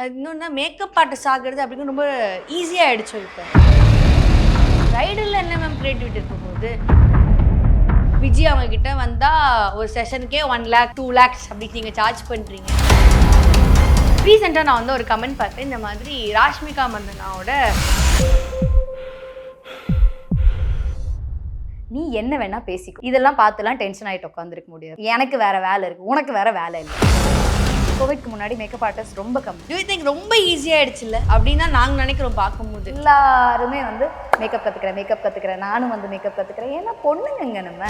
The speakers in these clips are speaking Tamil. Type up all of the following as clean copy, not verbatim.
அது இன்னொன்று மேக்கப் ஆர்டிஸ்ட் ஆகிறது அப்படின்னு ரொம்ப ஈஸியாக ஆகிடுச்சு. இப்போ ப்ரைடலில் என்ன மேம் க்ரியேட்டிவிட்டி இருக்கும்போது விஜய் அவங்கக்கிட்ட வந்தால் ஒரு செஷனுக்கே 1 lakh 2 lakhs அப்படி நீங்கள் சார்ஜ் பண்ணுறீங்க. ரீசெண்டாக நான் வந்து ஒரு கமெண்ட் பார்த்தேன், இந்த மாதிரி ராஷ்மிகா மந்தனாவோட நீ என்ன வேணா பேசிக்கோ, இதெல்லாம் பார்த்துலாம் டென்ஷன் ஆகிட்டு உட்காந்துருக்க முடியாது, எனக்கு வேற வேலை இருக்குது, உனக்கு வேற வேலை இல்லை. கோவிட்க்கு முன்னாடி மேக்கப் ஆர்டிஸ்ட் ரொம்ப கம்மி. யூ திங்க் ரொம்ப ஈஸியாகிடுச்சு இல்லை அப்படின்னு தான் நாங்கள் நினைக்கிறோம் பார்க்கும்போது. எல்லாருமே வந்து மேக்கப் கற்றுக்கிறேன், நானும் வந்து மேக்கப் கற்றுக்கிறேன். ஏன்னா பொண்ணுங்க நம்ம.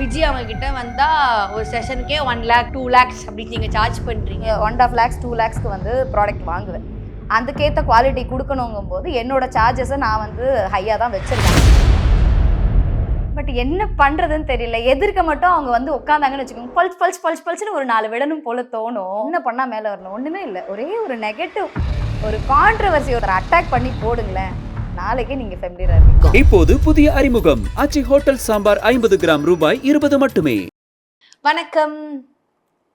விஜய் அவங்கக்கிட்ட வந்தால் ஒரு செஷனுக்கே 1 lakh 2 lakhs அப்படி நீங்கள் சார்ஜ் பண்ணுறீங்க. 1.5 lakhs 2 lakhsக்கு வந்து ப்ராடக்ட் வாங்குவேன். அதுக்கேற்ற குவாலிட்டி கொடுக்கணுங்கும் போது என்னோட சார்ஜஸை நான் வந்து ஹையாக தான் வச்சுருக்கேன். பட் என்ன பண்ணுறதுன்னு தெரியல. எதிர்க்க மட்டும் அவங்க வந்து உட்காந்தாங்கன்னு வச்சுக்கோங்க, பல்ஸ்னு ஒரு 4 விடணும் போல தோணும். என்ன பண்ணால் மேலே வரணும், ஒன்றுமே இல்லை. ஒரே ஒரு நெகட்டிவ், ஒரு கான்ட்ரவர்சி ஒரு அட்டாக் பண்ணி போடுங்களேன், நாளைக்கே நீங்கள் ஃபெமிலியராக இருப்பீங்க. இப்போது புதிய அறிமுகம் ஆச்சி ஹோட்டல் சாம்பார் 50 கிராம் ரூபாய் 20 மட்டுமே. வணக்கம்,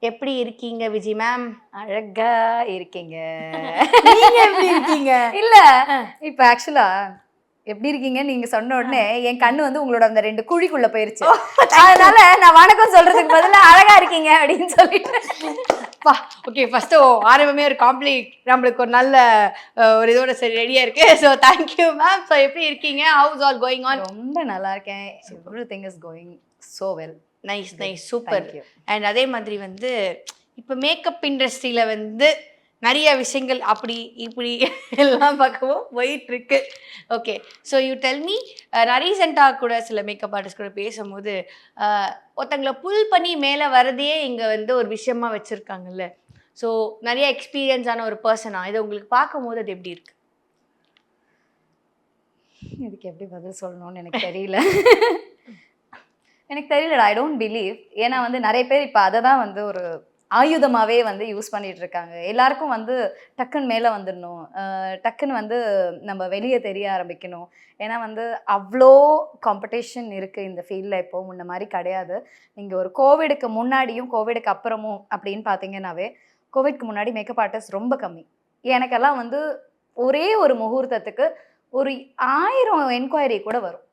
எப்படி இருக்கீங்க விஜய் மேம்? அழகா இருக்கீங்க. நீங்க எப்படி இருக்கீங்க? இல்லை இப்போ ஆக்சுவலாக எப்படி இருக்கீங்க நீங்க சொன்ன உடனே என் கண்ணு வந்து உங்களோட அந்த 2 குழிக்குள்ள போயிருச்சு. அதனால நான் வணக்கம் சொல்றதுக்கு பதிலா அழகா இருக்கீங்க அப்படின்னு சொல்லிட்டு ஓகே, ஃபர்ஸ்ட் ஆரம்பமே ஒரு நம்மளுக்கு ஒரு நல்ல ஒரு இதோட சரி ரெடியா இருக்கு. So thank you ma'am. ஸோ எப்படி இருக்கீங்க? House all going on? ரொம்ப நல்லா இருக்கேன். Everything is going so well. Nice super. And அதே மாதிரி வந்து இப்போ மேக்கப் இண்டஸ்ட்ரியில் வந்து நிறைய விஷயங்கள் அப்படி இப்படி எல்லாம் பக்கமும் போயிட்டு இருக்கு. Okay, so you tell me, நான் ரீசெண்டாக கூட சில மேக்கப் ஆர்டிஸ்ட் கூட பேசும்போது ஒருத்தங்களை புல் பண்ணி மேலே வரதையே இங்கே வந்து ஒரு விஷயமா வச்சுருக்காங்கல்ல. ஸோ நிறைய எக்ஸ்பீரியன்ஸான ஒரு பர்சனா இதை உங்களுக்கு பார்க்கும்போது அது எப்படி இருக்கு? இதுக்கு எப்படி பதில் சொல்லணும்னு எனக்கு தெரியல. எனக்கு தெரியலடா, ஐ டோன்ட் பிலீவ். ஏன்னா வந்து நிறைய பேர் இப்போ அதை தான் வந்து ஒரு ஆயுதமாகவே வந்து யூஸ் பண்ணிட்டு இருக்காங்க. எல்லாருக்கும் வந்து டக்குன்னு மேலே வந்துடணும், டக்குன்னு வந்து நம்ம வெளியே தெரிய ஆரம்பிக்கணும். ஏன்னா வந்து அவ்வளோ காம்படிஷன் இருக்குது இந்த ஃபீல்டில். இப்போ முன்ன மாதிரி கிடையாது. நீங்கள் ஒரு கோவிடுக்கு முன்னாடியும் கோவிடுக்கு அப்புறமும் அப்படின்னு பார்த்தீங்கன்னாவே, கோவிட்க்கு முன்னாடி மேக்கப் ஆர்டிஸ்ட் ரொம்ப கம்மி. எனக்கெல்லாம் வந்து ஒரே ஒரு முகூர்த்தத்துக்கு ஒரு 1000 என்கொயரி கூட வரும்.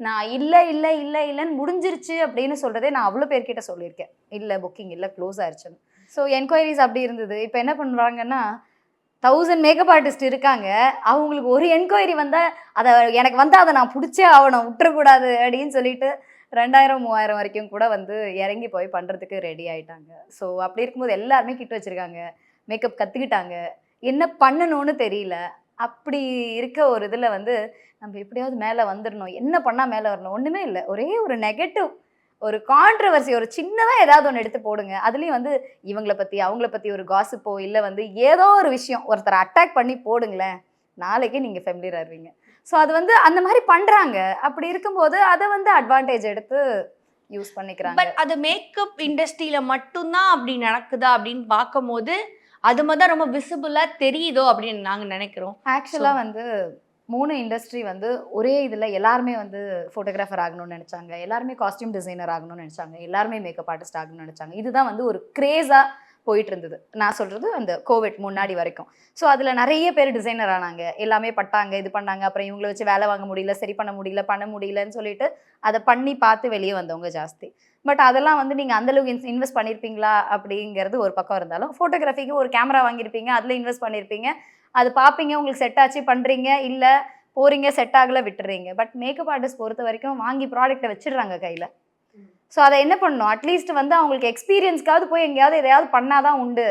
நான் இல்லைன்னு முடிஞ்சிருச்சு அப்படின்னு சொல்கிறதே நான் அவ்வளோ பேர்கிட்ட சொல்லியிருக்கேன். இல்லை புக்கிங் இல்லை, க்ளோஸ் ஆயிடுச்சுன்னு. ஸோ என்கொயரிஸ் அப்படி இருந்தது. இப்போ என்ன பண்ணுறாங்கன்னா, 1000 மேக்கப் ஆர்டிஸ்ட் இருக்காங்க, அவங்களுக்கு ஒரு என்கொயரி வந்தால் அதை எனக்கு வந்தால் அதை நான் பிடிச்சே ஆகணும், விட்டுறக்கூடாது அப்படின்னு சொல்லிட்டு 2000 3000 வரைக்கும் கூட வந்து இறங்கி போய் பண்ணுறதுக்கு ரெடி ஆகிட்டாங்க. ஸோ அப்படி இருக்கும்போது எல்லாருமே கிட்ட வச்சுருக்காங்க, மேக்கப் கற்றுக்கிட்டாங்க, என்ன பண்ணணும்னு தெரியல. அப்படி இருக்க ஒரு இதில் வந்து நம்ம எப்படியாவது மேலே வந்துடணும், என்ன பண்ணால் மேலே வரணும், ஒன்றுமே இல்லை. ஒரே ஒரு நெகட்டிவ், ஒரு கான்ட்ரவர்சி, ஒரு சின்னதாக ஏதாவது ஒன்று எடுத்து போடுங்க. அதுலேயும் வந்து இவங்களை பற்றி அவங்கள பற்றி ஒரு காசிப்போ இல்லை வந்து ஏதோ ஒரு விஷயம் ஒருத்தரை அட்டாக் பண்ணி போடுங்களேன், நாளைக்கே நீங்கள் ஃபெமிலியர் ஆகிடுவீங்க. ஸோ அது வந்து அந்த மாதிரி பண்ணுறாங்க. அப்படி இருக்கும்போது அதை வந்து அட்வான்டேஜ் எடுத்து யூஸ் பண்ணிக்கிறாங்க. பட் அது மேக்கப் இண்டஸ்ட்ரியில் மட்டும்தான் அப்படி நடக்குதா அப்படின்னு பார்க்கும்போது அது மாதிரி தான் ரொம்ப விசிபிளாக தெரியுதோ அப்படின்னு நாங்கள் நினைக்கிறோம். ஆக்சுவலாக வந்து 3 இண்டஸ்ட்ரி வந்து ஒரே இதில் எல்லாருமே வந்து ஃபோட்டோகிராஃபர் ஆகணும்னு நினச்சாங்க, எல்லாருமே காஸ்டியூம் டிசைனர் ஆகணும்னு நினச்சாங்க, எல்லாருமே மேக்கப் ஆர்டிஸ்ட் ஆகணும்னு நினச்சாங்க. இதுதான் வந்து ஒரு க்ரேஸாக போயிட்டு இருந்தது. நான் சொல்கிறது அந்த கோவிட் முன்னாடி வரைக்கும். ஸோ அதில் நிறைய பேர் டிசைனர் ஆனாங்க, எல்லாமே பட்டாங்க, இது பண்ணாங்க. அப்புறம் இவங்களை வச்சு வேலை வாங்க முடியல, சரி பண்ண முடியலன்னு சொல்லிட்டு அதை பண்ணி பார்த்து வெளியே வந்தவங்க ஜாஸ்தி. பட் அதெல்லாம் வந்து நீங்கள் அந்தளவுக்கு இன்வெஸ்ட் பண்ணியிருப்பீங்களா அப்படிங்கிறது ஒரு பக்கம் இருந்தாலும், ஃபோட்டோகிராஃபிக்கு ஒரு கேமரா வாங்கியிருப்பீங்க, அதில் இன்வெஸ்ட் பண்ணியிருப்பீங்க, அது பார்ப்பீங்க, உங்களுக்கு செட் ஆச்சு பண்ணுறீங்க, இல்லை போகிறீங்க செட் ஆகலை விட்டுறீங்க. பட் மேக்கப் ஆர்டிஸ்ட் பொறுத்த வரைக்கும் வாங்கி ப்ராடக்ட்டை வச்சிடுறாங்க கையில். ஸோ அதை என்ன பண்ணணும், அட்லீஸ்ட் வந்து அவங்களுக்கு எக்ஸ்பீரியன்ஸ்க்காவது போய் எங்கேயாவது எதையாவது பண்ணாதான் உண்டு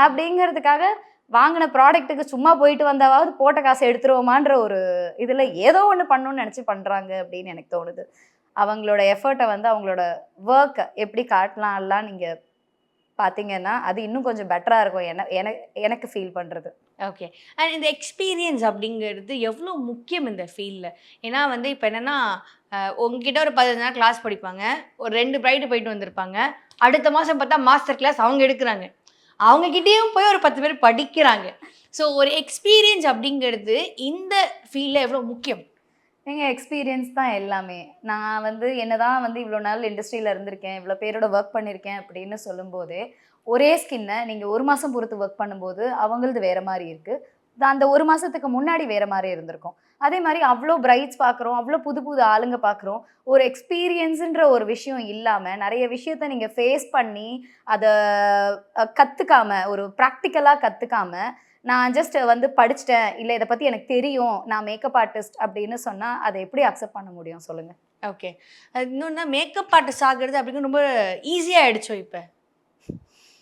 அப்படிங்கிறதுக்காக வாங்கின ப்ராடக்ட்டுக்கு சும்மா போயிட்டு வந்தாவது போட்ட காசை எடுத்துருவோமான்ற ஒரு இதில் ஏதோ ஒன்று பண்ணணும்னு நினச்சி பண்ணுறாங்க அப்படின்னு எனக்கு தோணுது. அவங்களோட எஃபர்ட்டை வந்து அவங்களோட ஒர்க்கை எப்படி காட்டலாம்லாம் நீங்கள் பார்த்தீங்கன்னா அது இன்னும் கொஞ்சம் பெட்டராக இருக்கும் எனக்கு ஃபீல் பண்ணுறது. ஓகே, அண்ட் இந்த எக்ஸ்பீரியன்ஸ் அப்படிங்கிறது எவ்வளோ முக்கியம் இந்த ஃபீல்டில்? ஏன்னா வந்து இப்போ என்னென்னா, உங்ககிட்ட ஒரு 15 நாள் கிளாஸ் படிப்பாங்க, ஒரு 2 ப்ரைடு போயிட்டு வந்திருப்பாங்க, அடுத்த மாதம் பார்த்தா மாஸ்டர் கிளாஸ் அவங்க எடுக்கிறாங்க, அவங்கக்கிட்டேயும் போய் ஒரு 10 பேர் படிக்கிறாங்க. ஸோ ஒரு எக்ஸ்பீரியன்ஸ் அப்படிங்கிறது இந்த ஃபீல்டில் எவ்வளோ முக்கியம்? எங்கள் எக்ஸ்பீரியன்ஸ் தான் எல்லாமே. நான் வந்து என்னதான் வந்து இவ்வளோ நாள் இண்டஸ்ட்ரியில் இருந்திருக்கேன், இவ்வளோ பேரோட ஒர்க் பண்ணியிருக்கேன் அப்படின்னு சொல்லும்போதே ஒரே ஸ்கின்னை நீங்கள் 1 மாதம் பொறுத்து ஒர்க் பண்ணும்போது அவங்களது வேறு மாதிரி இருக்குது, அந்த 1 மாதத்துக்கு முன்னாடி வேறு மாதிரி இருந்திருக்கும். அதே மாதிரி அவ்வளோ பிரைட்ஸ் பார்க்குறோம், அவ்வளோ புது புது ஆளுங்க பார்க்குறோம். ஒரு எக்ஸ்பீரியன்ஸுன்ற ஒரு விஷயம் இல்லாமல் நிறைய விஷயத்த நீங்கள் ஃபேஸ் பண்ணி அதை கற்றுக்காம, ஒரு ப்ராக்டிக்கலாக கற்றுக்காம, நான் ஜஸ்ட் வந்து படிச்சிட்டேன், இல்லை இதை பற்றி எனக்கு தெரியும், நான் மேக்கப் ஆர்டிஸ்ட் அப்படின்னு சொன்னால் அதை எப்படி அக்செப்ட் பண்ண முடியும் சொல்லுங்கள்? ஓகே, இன்னொன்னா மேக்கப் ஆர்டிஸ்ட் ஆகுறது அப்படிங்கிறது ரொம்ப ஈஸியாகிடுச்சோ இப்போ?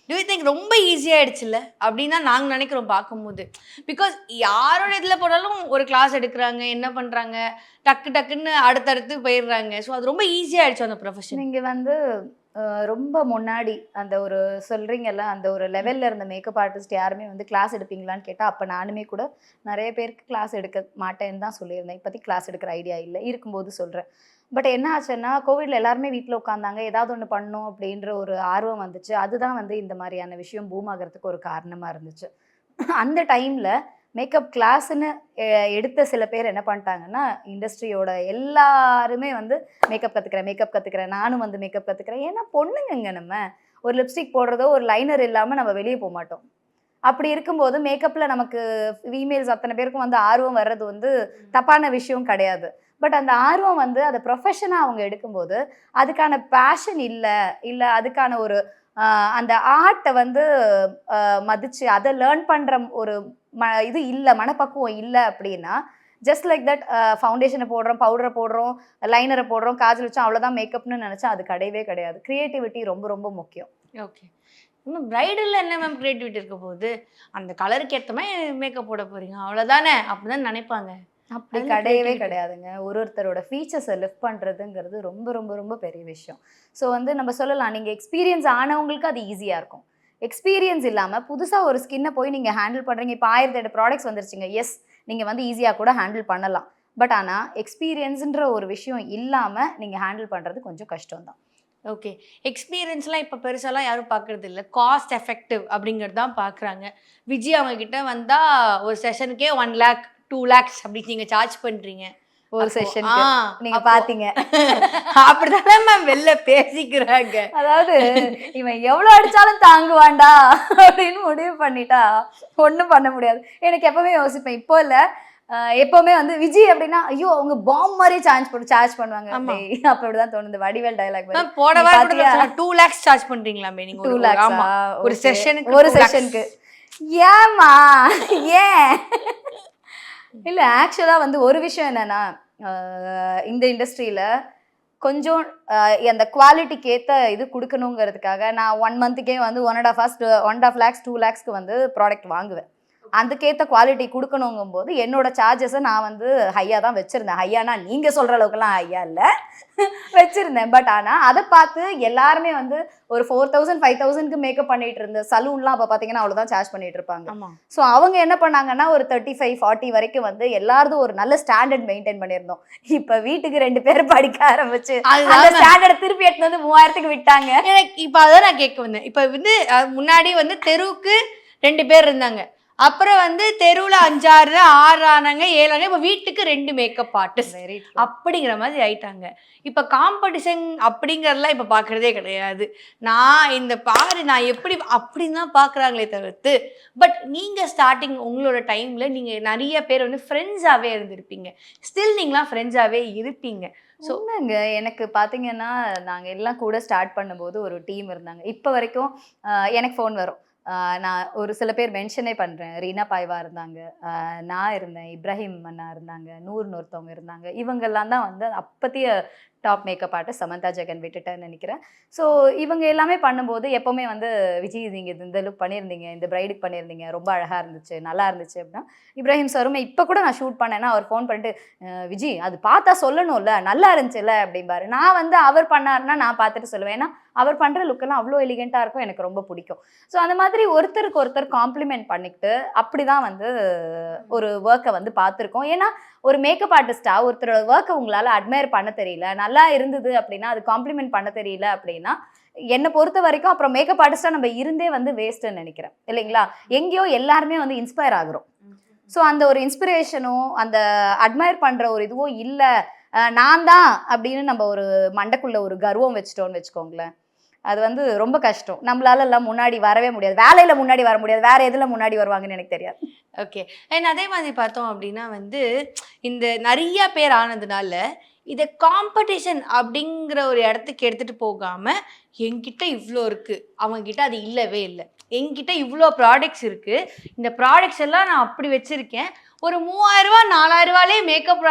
டூ யூ திங்க் ரொம்ப ஈஸியாகிடுச்சுல்ல அப்படின்னு தான் நாங்கள் நினைக்கிறோம் பார்க்கும்போது. பிகாஸ் யாரோட இதில் போனாலும் ஒரு கிளாஸ் எடுக்கிறாங்க, என்ன பண்ணுறாங்க, டக்கு டக்குன்னு அடுத்தடுத்து போயிடுறாங்க. ஸோ அது ரொம்ப ஈஸியாகிடுச்சு அந்த ப்ரொஃபஷன். நீங்கள் வந்து ரொம்ப முன்னாடி அந்த ஒரு சொல்கிறீங்கல்ல, அந்த ஒரு லெவலில் இருந்த மேக்கப் ஆர்டிஸ்ட் யாருமே வந்து கிளாஸ் எடுப்பீங்களான்னு கேட்டால், அப்போ நானுமே கூட நிறைய பேருக்கு கிளாஸ் எடுக்க மாட்டேன்னு தான் சொல்லியிருந்தேன். இப்போதைக்கு கிளாஸ் எடுக்கிற ஐடியா இல்லை, இருக்கும்போது சொல்கிறேன். பட் என்ன ஆச்சுன்னா, கோவிட்ல எல்லாருமே வீட்டில் உட்காந்தாங்க, ஏதாவது ஒன்று பண்ணணும் அப்படின்ற ஒரு ஆர்வம் வந்துச்சு. அதுதான் வந்து இந்த மாதிரியான விஷயம் பூம் ஆகிறதுக்கு ஒரு காரணமாக இருந்துச்சு. அந்த டைமில் மேக்கப் கிளாஸ்ன்னு எடுத்த சில பேர் என்ன பண்ணிட்டாங்கன்னா, இண்டஸ்ட்ரியோட எல்லாருமே வந்து மேக்கப் கற்றுக்கிறேன், நானும் வந்து மேக்கப் கற்றுக்கிறேன். ஏன்னா பொண்ணுங்க நம்ம ஒரு லிப்ஸ்டிக் போடுறதோ ஒரு லைனர் இல்லாமல் நம்ம வெளியே போக மாட்டோம். அப்படி இருக்கும்போது மேக்கப்பில் நமக்கு ஃபீமேல்ஸ் அத்தனை பேருக்கும் வந்து ஆர்வம் வர்றது வந்து தப்பான விஷயம் கிடையாது. பட் அந்த ஆர்வம் வந்து அதை ப்ரொஃபஷனாக அவங்க எடுக்கும்போது அதுக்கான பேஷன் இல்லை அதுக்கான ஒரு அந்த ஆர்ட்டை வந்து மதித்து அதை லேர்ன் பண்ணுற ஒரு இது இல்லை, மனப்பக்குவம் இல்லை அப்படின்னா, ஜஸ்ட் லைக் தட் ஃபவுண்டேஷனை போடுறோம், பவுடரை போடுறோம், லைனரை போடுறோம், காஜல் வச்சோம், அவ்வளோதான் மேக்கப்னு நினச்சா அது கிடையவே கிடையாது. க்ரியேட்டிவிட்டி ரொம்ப ரொம்ப முக்கியம். ஓகே, இன்னும் ப்ரைடலில் என்ன மேம் க்ரியேட்டிவிட்டி இருக்க போகுது? அந்த கலருக்கு ஏற்ற மாதிரி மேக்கப் போட போகிறீங்க, அவ்வளோதானே அப்படிதான் நினைப்பாங்க. அப்படி கிடையவே கிடையாதுங்க. ஒருத்தரோட ஃபீச்சர்ஸை லிஃப்ட் பண்ணுறதுங்கிறது ரொம்ப ரொம்ப ரொம்ப பெரிய விஷயம். ஸோ வந்து நம்ம சொல்லலாம், நீங்கள் எக்ஸ்பீரியன்ஸ் ஆனவங்களுக்கு அது ஈஸியாக இருக்கும். எக்ஸ்பீரியன்ஸ் இல்லாமல் புதுசாக ஒரு ஸ்கின்னை போய் நீங்கள் ஹேண்டில் பண்ணுறீங்க. இப்போ 1008 ப்ராடக்ட்ஸ் வந்துருச்சுங்க. எஸ், நீங்கள் வந்து ஈஸியாக கூட ஹேண்டில் பண்ணலாம். பட் ஆனால் எக்ஸ்பீரியன்ஸுன்ற ஒரு விஷயம் இல்லாமல் நீங்கள் ஹேண்டில் பண்ணுறது கொஞ்சம் கஷ்டம் தான். ஓகே, எக்ஸ்பீரியன்ஸ்லாம் இப்போ பெருசாலாம் யாரும் பார்க்குறது இல்லை, காஸ்ட் எஃபெக்டிவ் அப்படிங்கிறது தான் பார்க்குறாங்க. விஜய் அவங்கக்கிட்ட வந்தால் ஒரு செஷனுக்கே 1 lakh 2 lakhs அப்படி நீங்கள் சார்ஜ் பண்ணுறீங்க ஒரு செஷன். நீங்க பாத்தீங்க அப்படிதானே மேம் வெளில பேசிக்கிறாங்க. அதாவது இவன் எவ்வளவு அடிச்சாலும் தாங்குவான்டா அப்படின்னு முடிவு பண்ணிட்டா ஒண்ணும் பண்ண முடியாது. எனக்கு எப்பவுமே யோசிப்பேன், இப்போ இல்ல எப்பவுமே வந்து விஜய் அப்படின்னா ஐயோ அவங்க பாம் மாதிரி சார்ஜ் பண்ணுவாங்க. அப்ப அப்படிதான் தோணுது. வடிவேல் டயலாக் போட 2 lakhs சார்ஜ் பண்றீங்களாமே நீங்க? 2 lakhs ஒரு செஷனுக்கு. ஏமா ஏன் இல்ல, ஆக்சுவலா வந்து ஒரு விஷயம் என்னன்னா, இந்த இண்டஸ்ட்ரியில கொஞ்சம் அந்த குவாலிட்டிக்கு ஏற்ற இது கொடுக்கணுங்கிறதுக்காக நான் 1 monthக்கே வந்து 1.5 lakhs 2 lakhsக்கு வந்து ப்ராடக்ட் வாங்குவேன். அதுக்கேற்ற குவாலிட்டி கொடுக்கணுங்கும் போது என்னோட சார்ஜஸை நான் வந்து ஹையாக தான் வச்சுருந்தேன். ஹையானா நீங்கள் சொல்கிற அளவுக்குலாம் ஹையா இல்லை வச்சுருந்தேன். பட் ஆனால் அதை பார்த்து எல்லாருமே வந்து ஒரு 4000 5000க்கு மேக்கப் பண்ணிட்டு இருந்த சலூன்லாம் அப்போ பார்த்தீங்கன்னா அவ்வளோதான் சார்ஜ் பண்ணிட்டு இருப்பாங்க. ஸோ அவங்க என்ன பண்ணாங்கன்னா ஒரு 35 40 வரைக்கும் வந்து எல்லாரும் ஒரு நல்ல ஸ்டாண்டர்ட் மெயின்டைன் பண்ணியிருந்தோம். இப்போ வீட்டுக்கு 2 பேர் படிக்க ஆரம்பிச்சு அந்த ஸ்டாண்டர்ட் திருப்பி எடுத்து வந்து 3000க்கு விட்டாங்க. எனக்கு இப்போ அதான் நான் கேட்க வந்தேன். இப்போ வந்து முன்னாடி வந்து தெருவுக்கு 2 பேர் இருந்தாங்க, அப்புறம் வந்து தெருவில் 5 6 ஆனாங்க 7 ஆனாங்க, இப்போ வீட்டுக்கு 2 மேக்கப் ஆர்டிஸ்ட் அப்படிங்கிற மாதிரி ஆயிட்டாங்க. இப்போ காம்படிஷன் அப்படிங்கிறதுலாம் இப்போ பார்க்குறதே கிடையாது. நான் இந்த பாரு நான் எப்படி அப்படின்னு தான் பார்க்குறாங்களே தவிர்த்து. பட் நீங்கள் ஸ்டார்டிங் உங்களோட டைமில் நீங்கள் நிறைய பேர் வந்து ஃப்ரெண்ட்ஸாகவே இருந்திருப்பீங்க, ஸ்டில் நீங்களாம் ஃப்ரெண்ட்ஸாகவே இருப்பீங்க. சொன்னாங்க எனக்கு பார்த்தீங்கன்னா, நாங்கள் எல்லாம் கூட ஸ்டார்ட் பண்ணும்போது ஒரு டீம் இருந்தாங்க. இப்போ வரைக்கும் எனக்கு ஃபோன் வரும். நான் ஒரு சில பேர் மென்ஷனே பண்ணுறேன். ரீனா பாய்வா இருந்தாங்க, நான் இருந்தேன், இப்ராஹிம் அண்ணா இருந்தாங்க, நூறுன்னு ஒருத்தவங்க இருந்தாங்க. இவங்கெல்லாம் தான் வந்து அப்பத்திய top makeup artist. Samantha Jagan விட்டுட்டேன்னு நினைக்கிறேன். ஸோ இவங்க எல்லாமே பண்ணும்போது எப்போவுமே வந்து விஜய் நீங்கள் இந்த லுக் பண்ணியிருந்தீங்க, இந்த பிரைடுக்கு பண்ணியிருந்தீங்க, ரொம்ப அழகாக இருந்துச்சு, நல்லா இருந்துச்சு அப்படின்னா இப்ராஹிம் சாருமே இப்போ கூட நான் ஷூட் பண்ணேன்னா அவர் ஃபோன் பண்ணிட்டு விஜய் அது பார்த்தா சொல்லணும்ல, நல்லா இருந்துச்சுல்ல அப்படிம்பாரு. நான் வந்து அவர் பண்ணாருன்னா நான் பார்த்துட்டு சொல்லுவேன். ஏன்னா அவர் பண்ணுற லுக்கெல்லாம் அவ்வளோ எலிகெண்ட்டாக இருக்கும், எனக்கு ரொம்ப பிடிக்கும். ஸோ அந்த மாதிரி ஒருத்தருக்கு ஒருத்தர் காம்ப்ளிமெண்ட் பண்ணிக்கிட்டு அப்படி தான் வந்து ஒரு ஒர்க்கை வந்து பார்த்துருக்கோம். ஏன்னா ஒரு மேக்கப் ஆர்டிஸ்டாக ஒருத்தரோட ஒர்க்கை உங்களால் அட்மையர் பண்ண தெரியல, நல்லா இருந்தது அப்படின்னா அது காம்ப்ளிமெண்ட் பண்ண தெரியல அப்படின்னா என்னை பொறுத்த வரைக்கும் அப்புறம் மேக்கப் ஆர்டிஸ்டாக நம்ம இருந்தே வந்து வேஸ்ட்டுன்னு நினைக்கிறேன், இல்லைங்களா? எங்கேயோ எல்லாருமே வந்து இன்ஸ்பயர் ஆகுறோம். ஸோ அந்த ஒரு இன்ஸ்பிரேஷனும் அந்த அட்மையர் பண்ணுற ஒரு இதுவும் இல்லை, நான் தான் அப்படின்னு நம்ம ஒரு மண்டைக்குள்ள ஒரு கர்வம் வச்சுட்டோன்னு வச்சுக்கோங்களேன், அது வந்து ரொம்ப கஷ்டம். நம்மளால எல்லாம் முன்னாடி வரவே முடியாது. வேலையில முன்னாடி வர முடியாது. வேற எதுல முன்னாடி வருவாங்கன்னு எனக்கு தெரியாது. ஓகே. அண்ட் அதே மாதிரி பார்த்தோம் அப்படின்னா வந்து இந்த நிறைய பேர் ஆனதுனால இதை காம்படிஷன் அப்படிங்கிற ஒரு இடத்துக்கு எடுத்துட்டு போகாம என்கிட்ட இவ்வளோ இருக்கு, அவங்க கிட்ட அது இல்லவே இல்லை, என்கிட்ட இவ்வளோ ப்ராடக்ட்ஸ் இருக்கு, இந்த ப்ராடக்ட்ஸ் எல்லாம் நான் அப்படி வச்சிருக்கேன், ஒரு 3000 ரூபா 4000 ரூபாலே மேக்கப்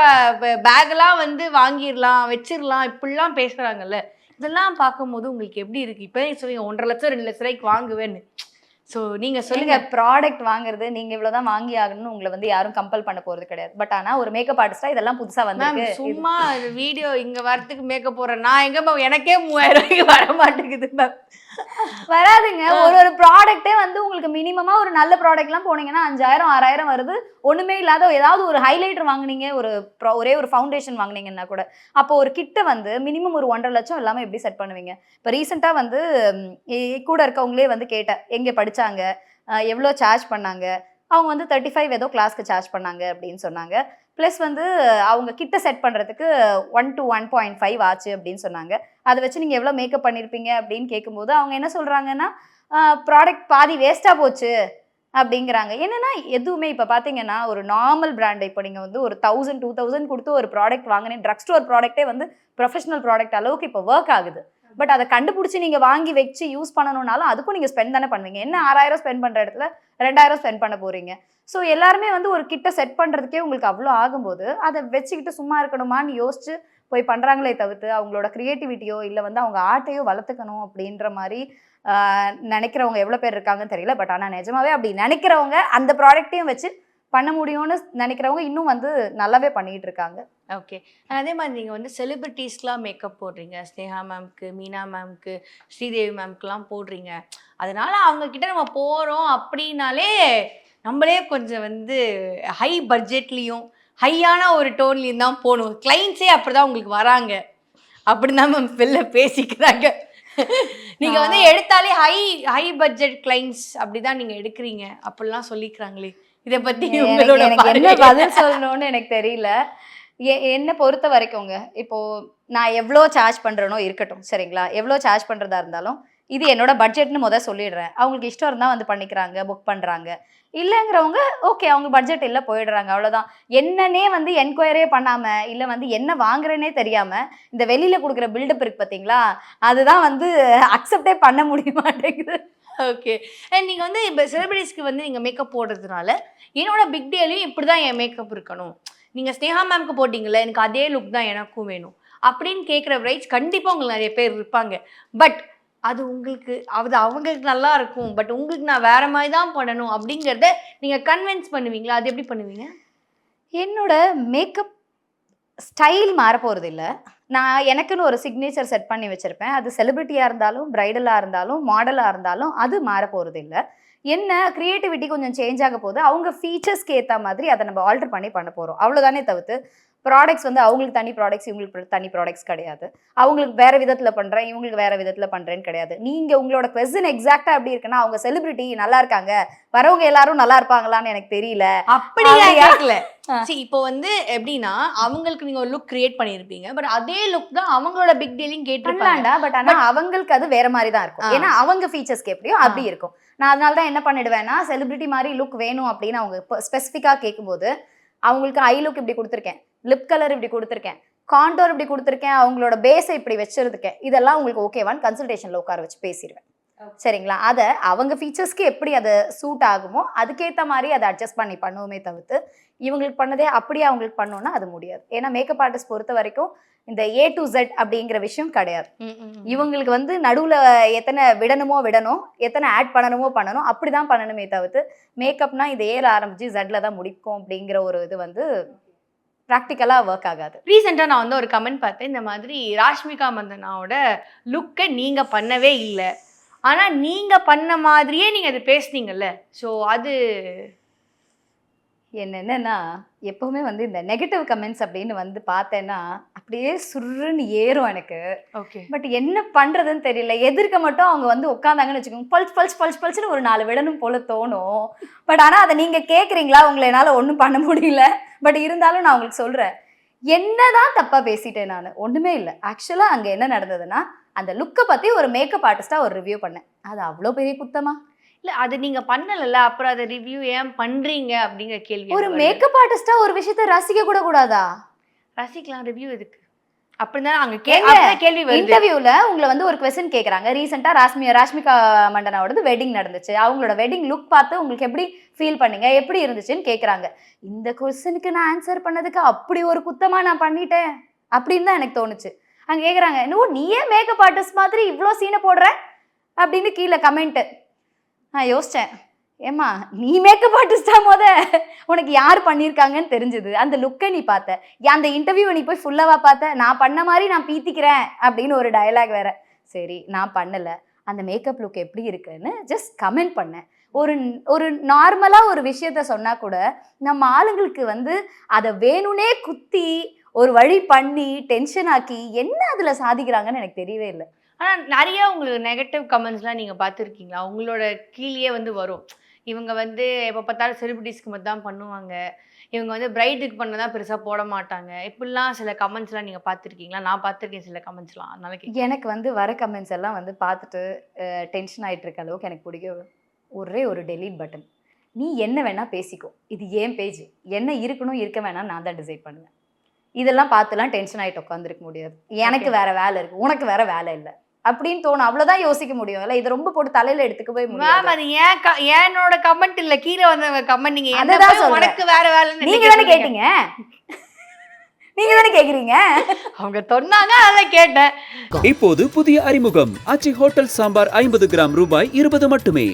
பேக்லாம் வந்து வாங்கிடலாம் வச்சிடலாம் இப்படிலாம் பேசுறாங்கல்ல. இதெல்லாம் பார்க்கும்போது உங்களுக்கு எப்படி இருக்கு? இப்போ சொல்லுங்க 1.5 லட்சம் 2 லட்ச ரூபாய்க்கு வாங்குவேன்னு. ஸோ நீங்க சொல்லுங்க. ப்ராடக்ட் வாங்குறது நீங்க இவ்வளவுதான் வாங்கி ஆகணும்னு உங்களை வந்து யாரும் கம்பல் பண்ண போறது கிடையாது. பட் ஆனா ஒரு மேக்கப் ஆர்டிஸ்டா இதெல்லாம் புதுசா வந்து சும்மா வீடியோ இங்க வரதுக்கு மேக்கப் போறேன் நான் எங்க எனக்கே 3000 ரூபாய்க்கு வர மாட்டேங்குது மேம். வராதுங்க. ஒரு ப்ராடக்ட்டே வந்து உங்களுக்கு மினிமமா ஒரு நல்ல ப்ராடக்ட்லாம் போனீங்கன்னா 5000 6000 வருது. ஒண்ணுமே இல்லாத ஏதாவது ஒரு ஹைலைட்டர் வாங்குனீங்க, ஒரே ஒரு ஃபவுண்டேஷன் வாங்குனீங்கன்னா கூட அப்போ ஒரு கிட்ட வந்து மினிமம் ஒரு 1.5 லட்சம் இல்லாம எப்படி செட் பண்ணுவீங்க? இப்போ ரீசெண்டா வந்து கூட இருக்கவங்களே வந்து கேட்டேன், எங்க படிச்சாங்க, எவ்வளோ சார்ஜ் பண்ணாங்க? அவங்க வந்து 35 ஏதோ கிளாஸ்க்கு சார்ஜ் பண்ணாங்க அப்படின்னு சொன்னாங்க. ப்ளஸ் வந்து அவங்க கிட்ட செட் பண்ணுறதுக்கு 1 to 1.5 ஆச்சு அப்படின்னு சொன்னாங்க. அதை வச்சு நீங்கள் எவ்வளோ மேக்கப் பண்ணியிருப்பீங்க அப்படின்னு கேட்கும்போது அவங்க என்ன சொல்கிறாங்கன்னா, ப்ராடக்ட் பாதி வேஸ்ட்டாக போச்சு அப்படிங்கிறாங்க. என்னன்னா எதுவுமே இப்போ பார்த்தீங்கன்னா ஒரு நார்மல் பிராண்ட் இப்போ நீங்கள் வந்து ஒரு 1000 2000 கொடுத்து ஒரு ப்ராடக்ட் வாங்கினேன், ட்ரக் ஸ்டோர் ப்ராடக்ட்டே வந்து ப்ரொஃபஷனல் ப்ராடக்ட் அளவுக்கு இப்போ ஒர்க் ஆகுது. பட் அதை கண்டுபிடிச்சி நீங்கள் வாங்கி வச்சு யூஸ் பண்ணணும்னாலும் அதுக்கும் நீங்கள் ஸ்பெண்ட் தானே பண்ணுவீங்க. என்ன 6000 ஸ்பெண்ட் பண்ணுற இடத்துல 2000 ஸ்பெண்ட் பண்ண போகிறீங்க. ஸோ எல்லாருமே வந்து ஒரு கிட்ட செட் பண்ணுறதுக்கே உங்களுக்கு அவ்வளோ ஆகும்போது அதை வச்சுக்கிட்டு சும்மா இருக்கணுமான்னு யோசிச்சு போய் பண்ணுறாங்களே தவிர்த்து அவங்களோட க்ரியேட்டிவிட்டியோ இல்லை வந்து அவங்க ஆர்ட்டையோ வளர்த்துக்கணும் அப்படின்ற மாதிரி நினைக்கிறவங்க எவ்வளோ பேர் இருக்காங்கன்னு தெரியல. பட் ஆனால் நிஜமாவே அப்படி நினைக்கிறவங்க அந்த ப்ராடக்ட்டையும் வச்சு பண்ண முடியும்னு நினைக்கிறவங்க இன்னும் வந்து நல்லாவே பண்ணிட்டு இருக்காங்க. ஓகே. அதே மாதிரி நீங்கள் வந்து செலிபிரிட்டிஸ்க்கெலாம் மேக்கப் போடுறீங்க, ஸ்னேகா மேம்க்கு, மீனா மேம்க்கு, ஸ்ரீதேவி மேம்க்குலாம் போடுறீங்க. அதனால் அவங்கக்கிட்ட நம்ம போகிறோம் அப்படின்னாலே நம்மளே கொஞ்சம் வந்து ஹை பட்ஜெட்லேயும் ஹையான ஒரு டோன்லேயும் தான் போகணும். கிளைண்ட்ஸே அப்படி தான் உங்களுக்கு வராங்க, அப்படி தான் மேம் வெளில பேசிக்கிறாங்க. நீங்கள் வந்து எடுத்தாலே ஹை பட்ஜெட் கிளைண்ட்ஸ் அப்படி தான் நீங்கள் எடுக்கிறீங்க அப்படிலாம் சொல்லிக்கிறாங்களே, இதை பற்றி எனக்கு என்ன பதில் சொல்லணும்னு எனக்கு தெரியல. என்ன பொறுத்த வரைக்கும்ங்க, இப்போ நான் எவ்வளோ சார்ஜ் பண்ணுறேனோ இருக்கட்டும் சரிங்களா, எவ்வளோ சார்ஜ் பண்ணுறதா இருந்தாலும் இது என்னோட பட்ஜெட்னு சொல்லிடுறேன். அவங்களுக்கு இஷ்டம் இருந்தால் வந்து பண்ணிக்கிறாங்க, புக் பண்ணுறாங்க. இல்லைங்கிறவங்க ஓகே அவங்க பட்ஜெட் இல்லை போயிடுறாங்க, அவ்வளோதான். என்னன்னே வந்து என்கொயரே பண்ணாமல் இல்லை வந்து என்ன வாங்குறேன்னே தெரியாமல் இந்த வெளியில் கொடுக்குற பில்டப் இருக்கு பார்த்தீங்களா, அதுதான் வந்து அக்செப்டே பண்ண முடிய மாட்டேங்குது. ஓகே. அண்ட் நீங்கள் வந்து இப்போ செலிபிரிட்டிஸ்க்கு வந்து நீங்கள் மேக்கப் போடுறதுனால என்னோட பிக் டேலையும் இப்படி தான் என் மேக்கப் இருக்கணும், நீங்கள் ஸ்னேகா மேம்க்கு போட்டிங்களே எனக்கு அதே லுக் தான் எனக்கும் வேணும் அப்படின்னு கேட்குற பிரைட்ஸ் கண்டிப்பாக உங்களுக்கு நிறைய பேர் இருப்பாங்க. பட் அது உங்களுக்கு அவங்களுக்கு நல்லா இருக்கும், பட் உங்களுக்கு நான் வேற மாதிரி தான் பண்ணணும் அப்படிங்கிறத நீங்கள் கன்வின்ஸ் பண்ணுவீங்களா? அது எப்படி பண்ணுவீங்க? என்னோட மேக்கப் ஸ்டைல் மாற போகிறது இல்லை. நான் எனக்குன்னு ஒரு சிக்னேச்சர் செட் பண்ணி வச்சுருப்பேன். அது செலிபிரிட்டியாக இருந்தாலும் பிரைடலாக இருந்தாலும் மாடலாக இருந்தாலும் அது மாற போகிறது இல்லை. என்ன க்ரியேட்டிவிட்டி கொஞ்சம் சேஞ்ச் ஆக போகுது, அவங்க ஃபீச்சர்ஸ்க்கு ஏற்ற மாதிரி அதை நம்ம ஆல்டர் பண்ணி பண்ண போகிறோம், அவ்வளோதானே தவிர்த்து ப்ராடக்ட்ஸ் வந்து அவங்களுக்கு தனி ப்ராடக்ட்ஸ் இவங்களுக்கு தனி ப்ராடக்ட்ஸ் கிடையாது. அவங்களுக்கு வேறு விதத்தில் பண்ணுறேன் இவங்களுக்கு வேறு விதத்தில் பண்ணுறேன்னு கிடையாது. நீங்கள் உங்களோட கொஸ்டின் எக்ஸாக்டாக எப்படி இருக்குன்னா அவங்க செலிபிரிட்டி நல்லா இருக்காங்க, வரவங்க எல்லாரும் நல்லா இருப்பாங்களான்னு எனக்கு தெரியல. அப்படியா கேட்கல. சரி, இப்போ வந்து எப்படின்னா அவங்களுக்கு நீங்க ஒரு லுக் கிரியேட் பண்ணிருப்பீங்க, பட் அதே லுக் தான் அவங்களோட பிக் டீலிங் கேட்டிருப்பாங்க. பட் ஆனால் அவங்களுக்கு அது வேற மாதிரி தான் இருக்கும். ஏன்னா அவங்க ஃபீச்சர்ஸ்க்கு எப்படியோ அப்படி இருக்கும். நான் அதனால தான் என்ன பண்ணிடுவேன்னா செலிபிரிட்டி மாதிரி லுக் வேணும் அப்படின்னு அவங்க ஸ்பெசிஃபிக்காக கேட்கும்போது அவங்களுக்கு ஐ லுக் இப்படி கொடுத்துருக்கேன், லிப் கலர் இப்படி கொடுத்துருக்கேன், கான்டோர் இப்படி கொடுத்துருக்கேன், அவங்களோட பேஸை இப்படி வச்சிருக்கேன், இதெல்லாம் உங்களுக்கு ஓகேவான்னு கன்சல்டேஷனில் உட்கார வச்சு பேசிடுவேன் சரிங்களா. அதை அவங்க ஃபீச்சர்ஸ்க்கு எப்படி அதை சூட் ஆகுமோ அதுக்கேற்ற மாதிரி அதை அட்ஜஸ்ட் பண்ணி பண்ணுவோமே தவிர்த்து இவங்களுக்கு பண்ணதே அப்படியே அவங்களுக்கு பண்ணோன்னா அது முடியாது. ஏன்னா மேக்கப் ஆர்டிஸ்ட் பொறுத்த வரைக்கும் இந்த A to Z அப்படிங்கிற விஷயம் கிடையாது. இவங்களுக்கு வந்து நடுவில் எத்தனை விடணுமோ விடணும், எத்தனை ஆட் பண்ணணுமோ பண்ணணும், அப்படிதான் பண்ணணுமே தவிர்த்து மேக்கப்னா இது ஏல ஆரம்பிச்சு Z தான் முடிக்கும் அப்படிங்கிற ஒரு இது வந்து ப்ராக்டிக்கலாக ஒர்க் ஆகாது. ரீசெண்டாக நான் வந்து ஒரு கமெண்ட் பார்த்தேன், இந்த மாதிரி ராஷ்மிகா மந்தனாவோட லுக்கை நீங்கள் பண்ணவே இல்லை, ஆனால் நீங்கள் பண்ண மாதிரியே நீங்கள் அது பேசுனீங்கல்ல, ஸோ அது என்னென்னா எப்போவுமே வந்து இந்த நெகட்டிவ் கமெண்ட்ஸ் அப்படின்னு வந்து பார்த்தேன்னா அப்படியே சுருன்னு ஏறும் எனக்கு. ஓகே. பட் என்ன பண்ணுறதுன்னு தெரியல. எதிர்க்க மட்டும் அவங்க வந்து உட்காந்தாங்கன்னு வச்சுக்கோங்க, பல்ஸ் பல்ஸ் பல்ஸ் பல்ஸ்னு ஒரு 4 விடணும் போல தோணும். பட் ஆனால் அதை நீங்கள் கேட்குறீங்களா, உங்களை என்னால் ஒன்றும் பண்ண முடியல. பட் இருந்தாலும் நான் உங்களுக்கு சொல்கிறேன், என்னதான் தப்பாக பேசிட்டேன் நான், ஒன்றுமே இல்லை. ஆக்சுவலாக அங்கே என்ன நடந்ததுன்னா அந்த லுக்கை பத்தி ஒரு மேக்கப் ஆர்டிஸ்டா ஒரு ரிவ்யூ பண்ணேன். அது அவ்வளோ பெரிய குத்தமா? இல்ல அது நீங்க பண்ணலல்ல, அப்புறம் அதை ரிவ்யூ ஏன் பண்றீங்க அப்படிங்கிற கேள்வி ஒரு மேக்கப் ஆர்டிஸ்டா ஒரு விஷயத்த ரசிக்க கூட கூடாதா? ரசிக்கலாம், ரிவ்யூ எதுக்கு அப்படிதான் அங்க கேள்வி வருது. இன்டர்வியூல உங்களை வந்து ஒரு क्वेश्चन கேக்குறாங்க. ரீசெண்டா ராஷ்மிகா மண்டனாவோடது வெட்டிங் நடந்துச்சு. அவங்களோட வெட்டிங் லுக் பார்த்து உங்களுக்கு எப்படி ஃபீல் பண்ணீங்க, எப்படி இருந்துச்சுன்னு கேக்குறாங்க. இந்த क्वेश्चனுக்கு நான் ஆன்சர் பண்ணதுக்கு அப்படி ஒரு குத்தமா நான் பண்ணிட்டேன் அப்படின்னு தான் எனக்கு தோணுச்சு. அங்க கேக்குறாங்க, இன்னும் நீயே மேக்கப் ஆர்டிஸ்ட் மாதிரி இவ்வளோ சீனை போடுற அப்படின்னு கீழே கமெண்ட். நான் யோசிச்சேன், ஏம்மா நீ மேக்கப் ஆர்டிஸ்டா உனக்கு யார் பண்ணியிருக்காங்கன்னு தெரிஞ்சது, அந்த லுக்கை நீ பார்த்த, அந்த இன்டர்வியூவை நீ போய் ஃபுல்லாவா பார்த்த, நான் பண்ண மாதிரி நான் பீத்திக்கிறேன் அப்படின்னு ஒரு டயலாக் வேற. சரி நான் பண்ணல, அந்த மேக்கப் லுக் எப்படி இருக்குன்னு ஜஸ்ட் கமெண்ட் பண்ணேன். ஒரு நார்மலா ஒரு விஷயத்த சொன்னா கூட நம்ம ஆளுங்களுக்கு வந்து அதை வேணும்னே குத்தி ஒரு வழி பண்ணி டென்ஷன் ஆக்கி என்ன அதுல சாதிக்கிறாங்கன்னு எனக்கு தெரியவே இல்லை. ஆனா நிறைய உங்களுக்கு நெகட்டிவ் கமெண்ட்ஸ்லாம் நீங்க பார்த்துருக்கீங்களா? உங்களோட கீழே வந்து வரும், இவங்க வந்து எப்போ பார்த்தாலும் செலிபிரிட்டிஸ்க்கு மட்டும் தான் பண்ணுவாங்க, இவங்க வந்து பிரைடுக்கு பண்ணதான் பெருசா போட மாட்டாங்க, இப்படிலாம் சில கமெண்ட்ஸ்லாம் நீங்க பார்த்துருக்கீங்களா? நான் பார்த்துருக்கேன் சில கமெண்ட்ஸ்லாம், அதனால எனக்கு வந்து வர கமெண்ட்ஸ் எல்லாம் வந்து பார்த்துட்டு டென்ஷன் ஆயிட்டு இருக்க அளவுக்கு எனக்கு பிடிக்கும் ஒரே ஒரு டெலீட் பட்டன். நீ என்ன வேணா பேசிக்கோ, இது ஏன் பேஜ், என்ன இருக்கணும் இருக்க வேணாம் நான் தான் டிசைட் பண்ணுவேன். இதெல்லாம் பார்த்துலாம் டென்ஷன் ஆகிட்டு உட்காந்துருக்க முடியாது. எனக்கு வேற வேலை இருக்கு, உனக்கு வேற வேலை இல்லை அப்படின்னு தோணும். அவ்வளவுதான் யோசிக்க முடியும். இல்ல இது ரொம்ப போட்டு தலையில எடுத்துக்க போய் மேம், அது என்னோட கமெண்ட் இல்ல, கீழே வந்த கமெண்ட். நீங்க அததான் சொல்றேன், உனக்கு வேற வேலை நீங்க தானே கேட்டீங்க, நீங்க தானே கேக்குறீங்க. அவங்க சொன்னாங்க, அதான் கேட்டேன். இப்போது புதிய அறிமுகம் ஆச்சி ஹோட்டல் சாம்பார் 50 கிராம் ரூபாய் 20 மட்டுமே.